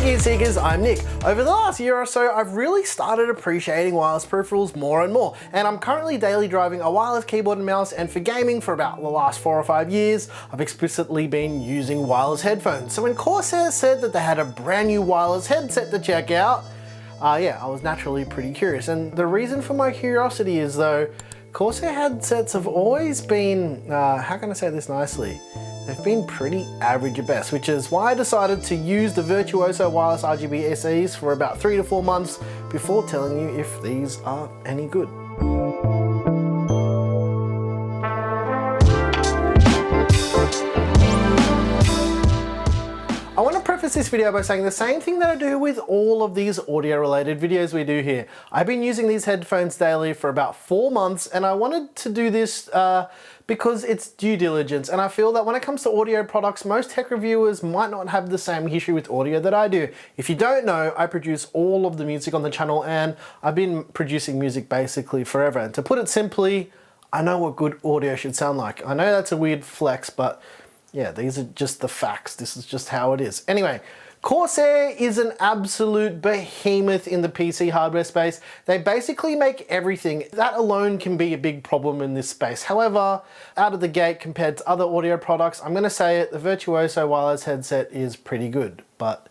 Gear Seekers, I'm Nick. Over the last year or so, I've really started appreciating wireless peripherals more and more, and I'm currently daily driving a wireless keyboard and mouse, and for gaming for about the last 4 or 5 years, I've explicitly been using wireless headphones. So when Corsair said that they had a brand new wireless headset to check out, yeah, I was naturally pretty curious. And the reason for my curiosity is though, Corsair headsets have always been, how can I say this nicely? They've been pretty average at best, which is why I decided to use the Virtuoso Wireless RGB SEs for about 3 to 4 months before telling you if these are any good. I want to preface this video by saying the same thing that I do with all of these audio related videos we do here. I've been using these headphones daily for about 4 months, and I wanted to do this because it's due diligence, and I feel that when it comes to audio products, most tech reviewers might not have the same history with audio that I do. If you don't know, I produce all of the music on the channel, and I've been producing music basically forever. And to put it simply, I know what good audio should sound like. I know that's a weird flex, but yeah, these are just the facts. This is just how it is. Anyway, Corsair is an absolute behemoth in the PC hardware space. They basically make everything. That alone can be a big problem in this space. However, out of the gate compared to other audio products, I'm gonna say it, the Virtuoso wireless headset is pretty good, but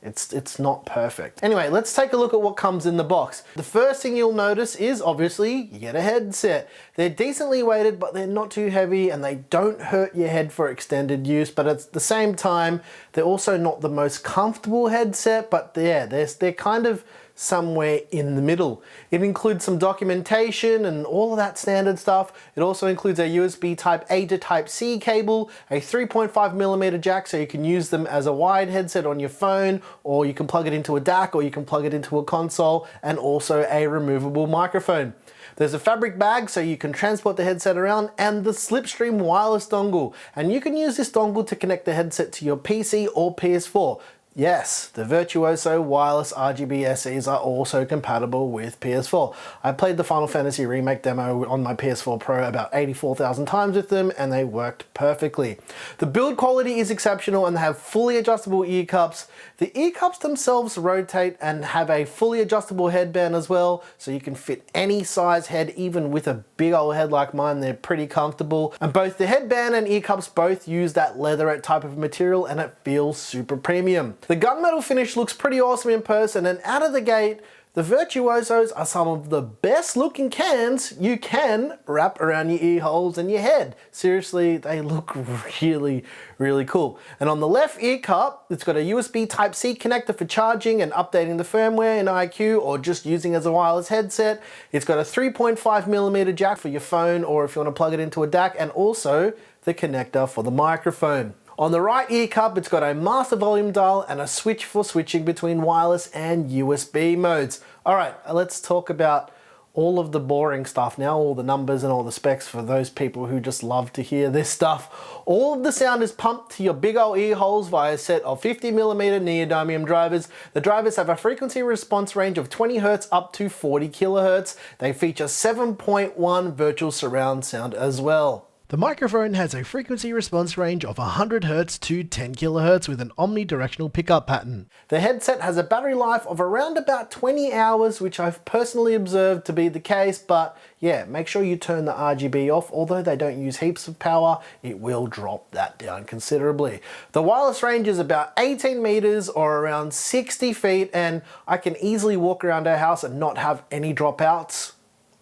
it's not perfect. Anyway, let's take a look at what comes in the box. The first thing you'll notice is obviously you get a headset. They're decently weighted, but they're not too heavy, and they don't hurt your head for extended use, but at the same time, they're also not the most comfortable headset, but yeah, they're kind of somewhere in the middle. It includes some documentation and all of that standard stuff. It also includes a USB Type A to Type C cable, a 3.5mm jack so you can use them as a wired headset on your phone, or you can plug it into a DAC, or you can plug it into a console, and also a removable microphone. There's a fabric bag so you can transport the headset around, and the Slipstream wireless dongle. And you can use this dongle to connect the headset to your PC or PS4. Yes, the Virtuoso wireless RGB SEs are also compatible with PS4. I played the Final Fantasy Remake demo on my PS4 Pro about 84,000 times with them, and they worked perfectly. The build quality is exceptional, and they have fully adjustable ear cups. The ear cups themselves rotate and have a fully adjustable headband as well, so you can fit any size head, even with a big old head like mine. They're pretty comfortable. And both the headband and ear cups both use that leatherette type of material, and it feels super premium. The gunmetal finish looks pretty awesome in person, and out of the gate, the Virtuosos are some of the best looking cans you can wrap around your ear holes and your head. Seriously, they look really, really cool. And on the left ear cup, it's got a USB Type C connector for charging and updating the firmware in iCUE, or just using as a wireless headset. It's got a 3.5mm jack for your phone, or if you want to plug it into a DAC, and also the connector for the microphone. On the right ear cup, it's got a master volume dial and a switch for switching between wireless and USB modes. All right, let's talk about all of the boring stuff now, all the numbers and all the specs for those people who just love to hear this stuff. All of the sound is pumped to your big old ear holes via a set of 50mm neodymium drivers. The drivers have a frequency response range of 20 Hz up to 40 kHz. They feature 7.1 virtual surround sound as well. The microphone has a frequency response range of 100 Hz to 10 kHz with an omnidirectional pickup pattern. The headset has a battery life of around about 20 hours, which I've personally observed to be the case, but yeah, make sure you turn the RGB off. Although they don't use heaps of power, it will drop that down considerably. The wireless range is about 18 meters or around 60 feet, and I can easily walk around our house and not have any dropouts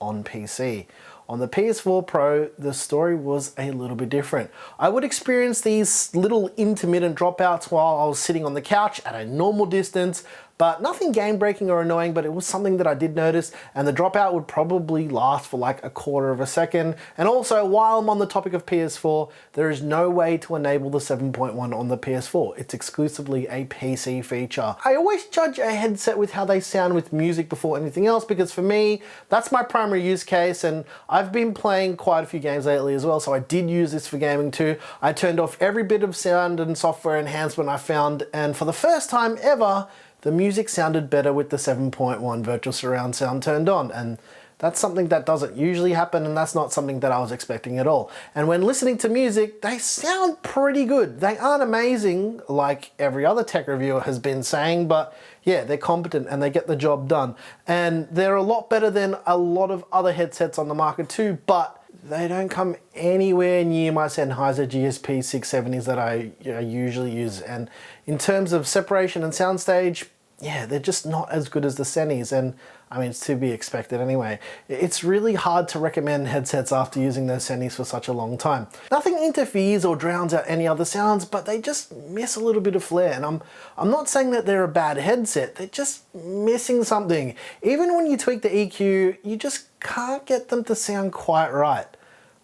on PC. On the PS4 Pro, the story was a little bit different. I would experience these little intermittent dropouts while I was sitting on the couch at a normal distance, but nothing game breaking or annoying, but it was something that I did notice, and the dropout would probably last for like a quarter of a second. And also, while I'm on the topic of PS4, there is no way to enable the 7.1 on the PS4. It's exclusively a PC feature. I always judge a headset with how they sound with music before anything else, because for me, that's my primary use case, and I've been playing quite a few games lately as well, so I did use this for gaming too. I turned off every bit of sound and software enhancement I found, and for the first time ever, the music sounded better with the 7.1 virtual surround sound turned on, and That's something that doesn't usually happen, and that's not something that I was expecting at all. And when listening to music, they sound pretty good. They aren't amazing like every other tech reviewer has been saying, but yeah, they're competent and they get the job done. And they're a lot better than a lot of other headsets on the market too, but they don't come anywhere near my Sennheiser GSP 670s that I usually use. And in terms of separation and soundstage, yeah, they're just not as good as the Sennys, and I mean, it's to be expected anyway. It's really hard to recommend headsets after using those Sennys for such a long time. Nothing interferes or drowns out any other sounds, but they just miss a little bit of flair, and I'm not saying that they're a bad headset, they're just missing something. Even when you tweak the EQ, you just can't get them to sound quite right.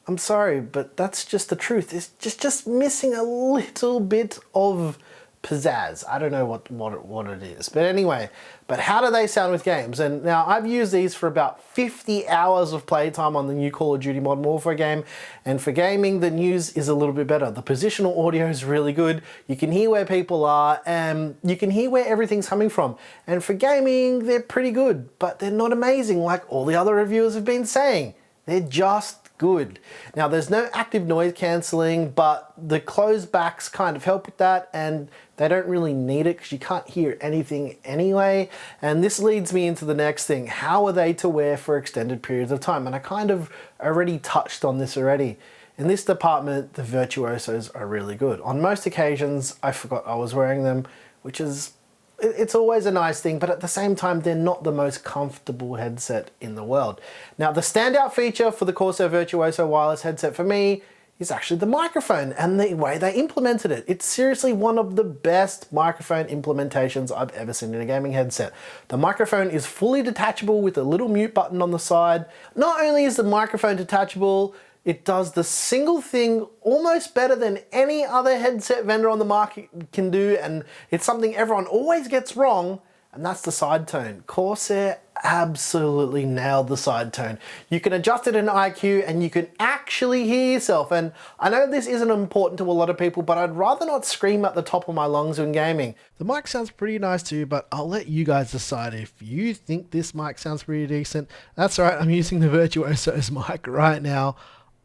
I'm sorry, but that's just the truth. It's just missing a little bit of pizzazz. I don't know what it is, but anyway, but how do they sound with games? And now I've used these for about 50 hours of playtime on the new Call of Duty Modern Warfare game, and for gaming the news is a little bit better. The positional audio is really good, you can hear where people are, and you can hear where everything's coming from. And for gaming they're pretty good, but they're not amazing like all the other reviewers have been saying. They're just good. Now there's no active noise cancelling, but the closed backs kind of help with that, and they don't really need it because you can't hear anything anyway. And this leads me into the next thing. How are they to wear for extended periods of time? And I kind of already touched on this already. In this department, the Virtuosos are really good. On most occasions, I forgot I was wearing them, which is it's always a nice thing, but at the same time, they're not the most comfortable headset in the world. Now, the standout feature for the Corsair Virtuoso wireless headset for me is actually the microphone and the way they implemented it. It's seriously one of the best microphone implementations I've ever seen in a gaming headset. The microphone is fully detachable with a little mute button on the side. Not only is the microphone detachable, it does the single thing almost better than any other headset vendor on the market can do, and it's something everyone always gets wrong, and that's the side tone. Corsair absolutely nailed the side tone. You can adjust it in IQ and you can actually hear yourself, and I know this isn't important to a lot of people, but I'd rather not scream at the top of my lungs when gaming. The mic sounds pretty nice too, but I'll let you guys decide if you think this mic sounds pretty decent. That's right, I'm using the Virtuoso's mic right now.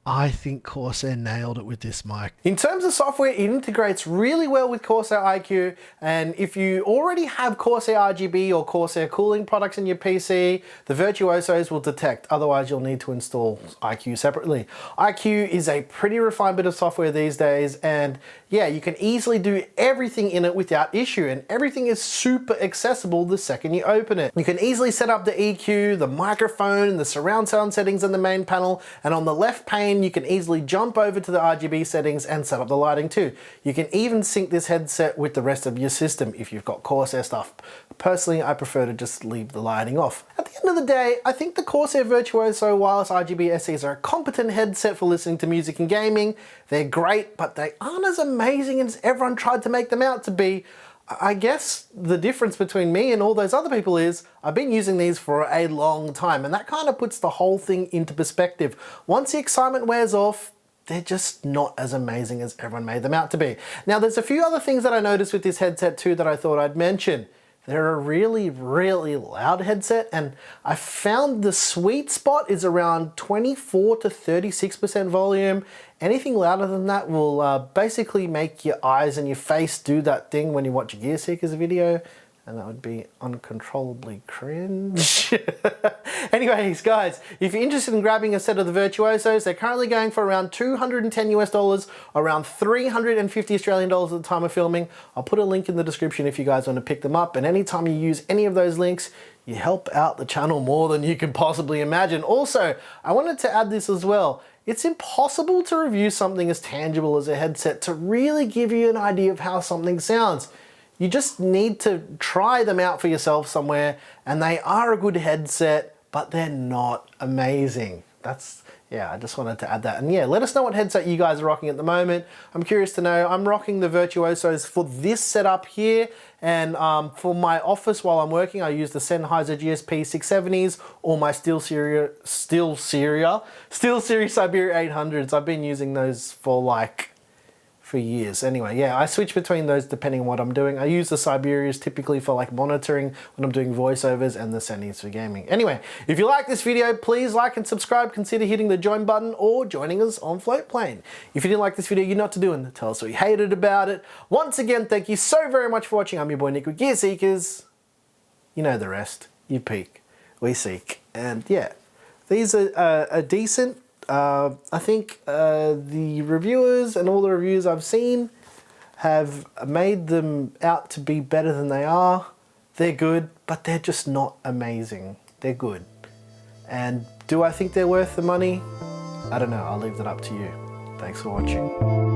I think Corsair nailed it with this mic. In terms of software, it integrates really well with Corsair iQ, and if you already have Corsair RGB or Corsair cooling products in your PC, the Virtuosos will detect, otherwise you'll need to install iQ separately. iQ is a pretty refined bit of software these days, and yeah, you can easily do everything in it without issue, and everything is super accessible the second you open it. You can easily set up the EQ, the microphone, the surround sound settings in the main panel, and on the left pane you can easily jump over to the RGB settings and set up the lighting too. You can even sync this headset with the rest of your system if you've got Corsair stuff. Personally, I prefer to just leave the lighting off. At the end of the day, I think the Corsair Virtuoso wireless RGB SEs are a competent headset for listening to music and gaming. They're great, but they aren't as amazing as everyone tried to make them out to be. I guess the difference between me and all those other people is I've been using these for a long time, and that kind of puts the whole thing into perspective. Once the excitement wears off, they're just not as amazing as everyone made them out to be. Now, there's a few other things that I noticed with this headset too that I thought I'd mention. They're a really, really loud headset, and I found the sweet spot is around 24 to 36% volume. Anything louder than that will basically make your eyes and your face do that thing when you watch a Gear Seekers video, and that would be uncontrollably cringe. Anyways, guys, if you're interested in grabbing a set of the Virtuosos, they're currently going for around 210 US dollars, around 350 Australian dollars at the time of filming. I'll put a link in the description if you guys want to pick them up, and anytime you use any of those links, you help out the channel more than you can possibly imagine. Also, I wanted to add this as well. It's impossible to review something as tangible as a headset to really give you an idea of how something sounds. You just need to try them out for yourself somewhere, and they are a good headset, but they're not amazing. Yeah, I just wanted to add that. And yeah, let us know what headset you guys are rocking at the moment. I'm curious to know. I'm rocking the Virtuosos for this setup here, and for my office while I'm working, I use the Sennheiser GSP 670s or my SteelSeries Siberia 800s. I've been using those for like for years. Anyway, yeah, I switch between those depending on what I'm doing. I use the Siberias typically for like monitoring when I'm doing voiceovers, and the Sennys for gaming. Anyway, if you like this video, please like and subscribe. Consider hitting the join button or joining us on Floatplane. If you didn't like this video, you know what to do, and tell us what you hated about it. Once again, thank you so very much for watching. I'm your boy Nick with Gear Seekers. You know the rest. You peek, we seek. And yeah, these are decent. I think the reviewers and all the reviews I've seen have made them out to be better than they are. They're good, but they're just not amazing. They're good. And do I think they're worth the money? I don't know, I'll leave that up to you. Thanks for watching.